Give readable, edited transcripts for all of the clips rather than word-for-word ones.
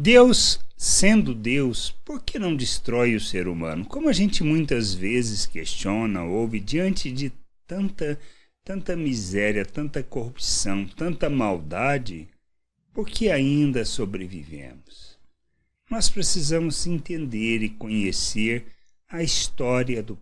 Deus, sendo Deus, por que não destrói o ser humano? Como a gente muitas vezes questiona, ouve, diante de tanta miséria, tanta corrupção, tanta maldade, por que ainda sobrevivemos? Nós precisamos entender e conhecer a história do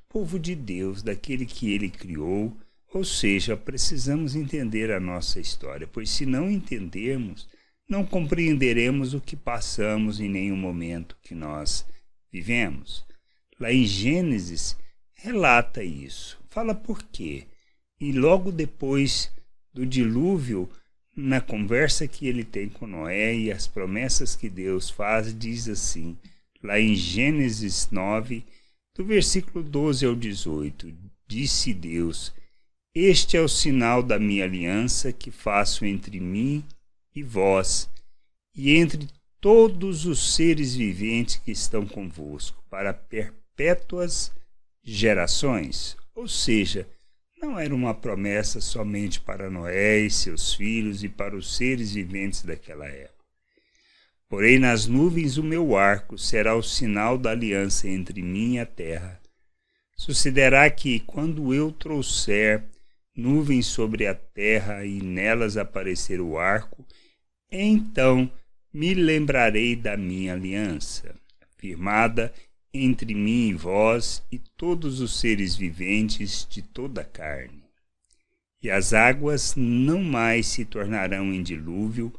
povo de Deus, daquele que ele criou, ou seja, precisamos entender a nossa história, pois se não entendermos, não compreenderemos o que passamos em nenhum momento que nós vivemos. Lá em Gênesis, relata isso, fala por quê. E logo depois do dilúvio, na conversa que ele tem com Noé e as promessas que Deus faz, diz assim, lá em Gênesis 9, do versículo 12 ao 18, disse Deus: Este é o sinal da minha aliança que faço entre mim e vós, e entre todos os seres viventes que estão convosco, para perpétuas gerações. Ou seja, não era uma promessa somente para Noé e seus filhos e para os seres viventes daquela época. Porém, nas nuvens o meu arco será o sinal da aliança entre mim e a terra. Sucederá que, quando eu trouxer nuvens sobre a terra e nelas aparecer o arco, então me lembrarei da minha aliança, firmada entre mim e vós e todos os seres viventes de toda a carne. E as águas não mais se tornarão em dilúvio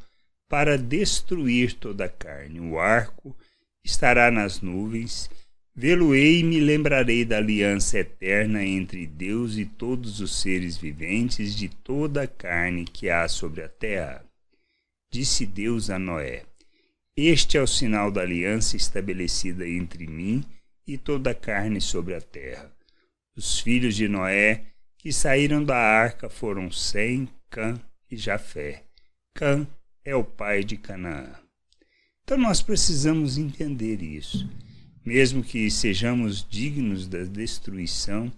para destruir toda a carne. O arco estará nas nuvens, vê-lo-ei e me lembrarei da aliança eterna entre Deus e todos os seres viventes de toda a carne que há sobre a terra. Disse Deus a Noé: Este é o sinal da aliança estabelecida entre mim e toda a carne sobre a terra. Os filhos de Noé que saíram da arca foram Sem, Cã e Jafé. Cã é o pai de Canaã. Então nós precisamos entender isso. Mesmo que sejamos dignos da destruição,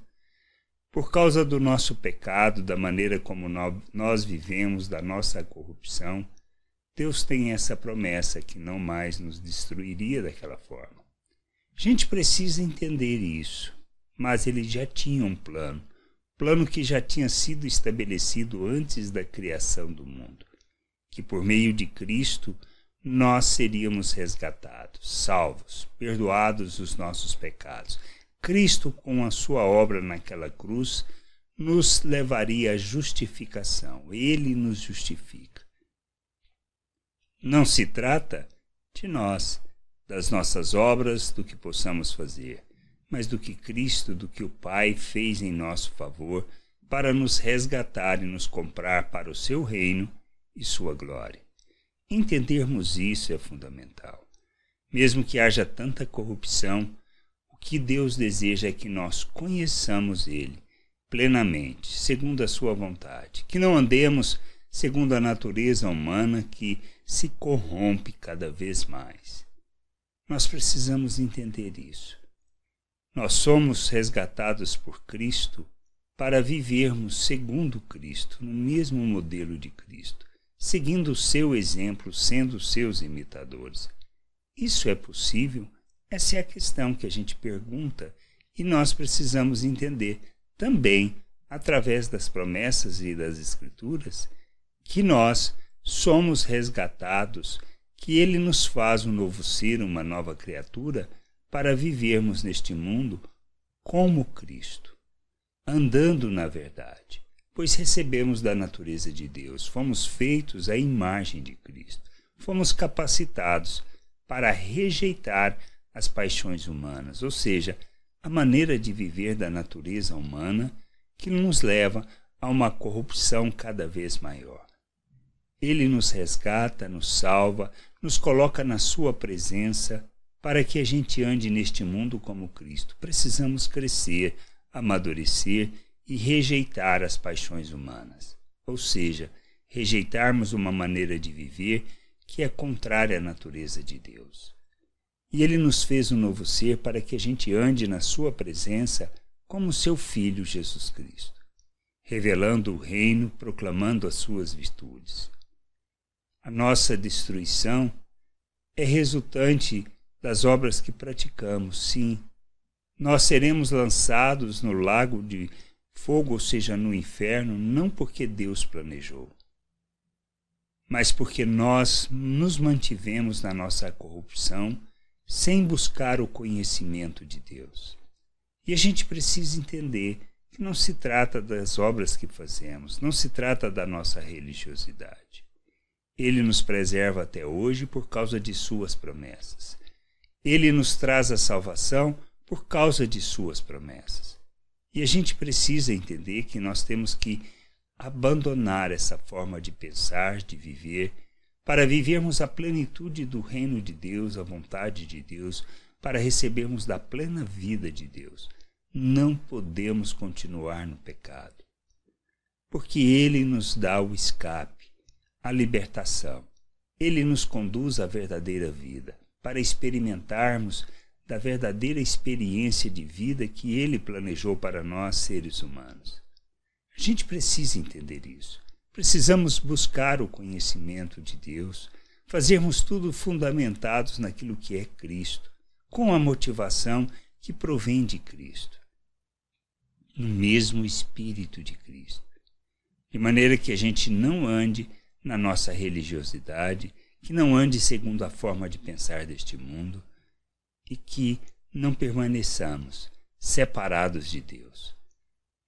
por causa do nosso pecado, da maneira como nós vivemos, da nossa corrupção, Deus tem essa promessa que não mais nos destruiria daquela forma. A gente precisa entender isso, mas ele já tinha um plano que já tinha sido estabelecido antes da criação do mundo, que por meio de Cristo nós seríamos resgatados, salvos, perdoados os nossos pecados. Cristo, com a sua obra naquela cruz, nos levaria à justificação. Ele nos justifica. Não se trata de nós, das nossas obras, do que possamos fazer, mas do que Cristo, do que o Pai fez em nosso favor para nos resgatar e nos comprar para o seu reino e sua glória. Entendermos isso é fundamental. Mesmo que haja tanta corrupção, o que Deus deseja é que nós conheçamos Ele plenamente, segundo a sua vontade, que não andemos segundo a natureza humana que se corrompe cada vez mais. Nós precisamos entender isso. Nós somos resgatados por Cristo para vivermos segundo Cristo, no mesmo modelo de Cristo, seguindo o seu exemplo, sendo seus imitadores. Isso é possível? Essa é a questão que a gente pergunta e nós precisamos entender também, através das promessas e das Escrituras, que nós somos resgatados, que Ele nos faz um novo ser, uma nova criatura, para vivermos neste mundo como Cristo, andando na verdade, pois recebemos da natureza de Deus, fomos feitos à imagem de Cristo, fomos capacitados para rejeitar as paixões humanas, ou seja, a maneira de viver da natureza humana que nos leva a uma corrupção cada vez maior. Ele nos resgata, nos salva, nos coloca na sua presença para que a gente ande neste mundo como Cristo. Precisamos crescer, amadurecer e rejeitar as paixões humanas, ou seja, rejeitarmos uma maneira de viver que é contrária à natureza de Deus. E Ele nos fez um novo ser para que a gente ande na sua presença como seu Filho Jesus Cristo, revelando o reino, proclamando as suas virtudes. A nossa destruição é resultante das obras que praticamos, sim. Nós seremos lançados no lago de fogo, ou seja, no inferno, não porque Deus planejou, mas porque nós nos mantivemos na nossa corrupção sem buscar o conhecimento de Deus. E a gente precisa entender que não se trata das obras que fazemos, não se trata da nossa religiosidade. Ele nos preserva até hoje por causa de suas promessas. Ele nos traz a salvação por causa de suas promessas. E a gente precisa entender que nós temos que abandonar essa forma de pensar, de viver, para vivermos a plenitude do reino de Deus, a vontade de Deus, para recebermos da plena vida de Deus. Não podemos continuar no pecado, porque Ele nos dá o escape, a libertação. Ele nos conduz à verdadeira vida, para experimentarmos da verdadeira experiência de vida que Ele planejou para nós, seres humanos. A gente precisa entender isso. Precisamos buscar o conhecimento de Deus, fazermos tudo fundamentados naquilo que é Cristo, com a motivação que provém de Cristo, no mesmo Espírito de Cristo. De maneira que a gente não ande na nossa religiosidade, que não ande segundo a forma de pensar deste mundo e que não permaneçamos separados de Deus,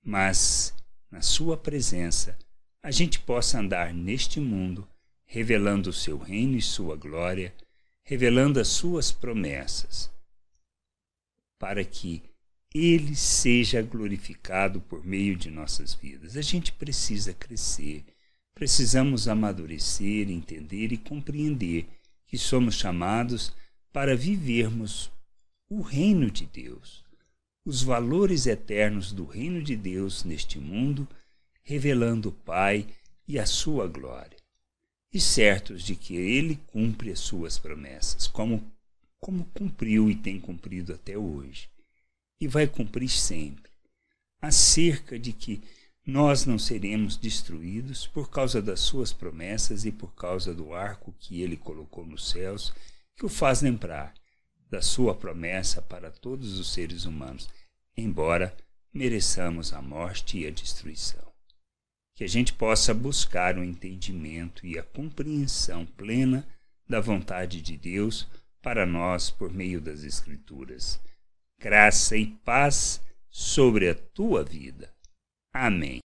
mas na sua presença a gente possa andar neste mundo revelando o seu reino e sua glória, revelando as suas promessas, para que Ele seja glorificado por meio de nossas vidas. A gente precisa crescer, precisamos amadurecer, entender e compreender que somos chamados para vivermos o reino de Deus, os valores eternos do reino de Deus neste mundo, revelando o Pai e a sua glória, e certos de que Ele cumpre as suas promessas, como cumpriu e tem cumprido até hoje, e vai cumprir sempre, acerca de que nós não seremos destruídos por causa das suas promessas e por causa do arco que Ele colocou nos céus, que o faz lembrar da sua promessa para todos os seres humanos, embora mereçamos a morte e a destruição. Que a gente possa buscar o entendimento e a compreensão plena da vontade de Deus para nós por meio das Escrituras. Graça e paz sobre a tua vida. Amém.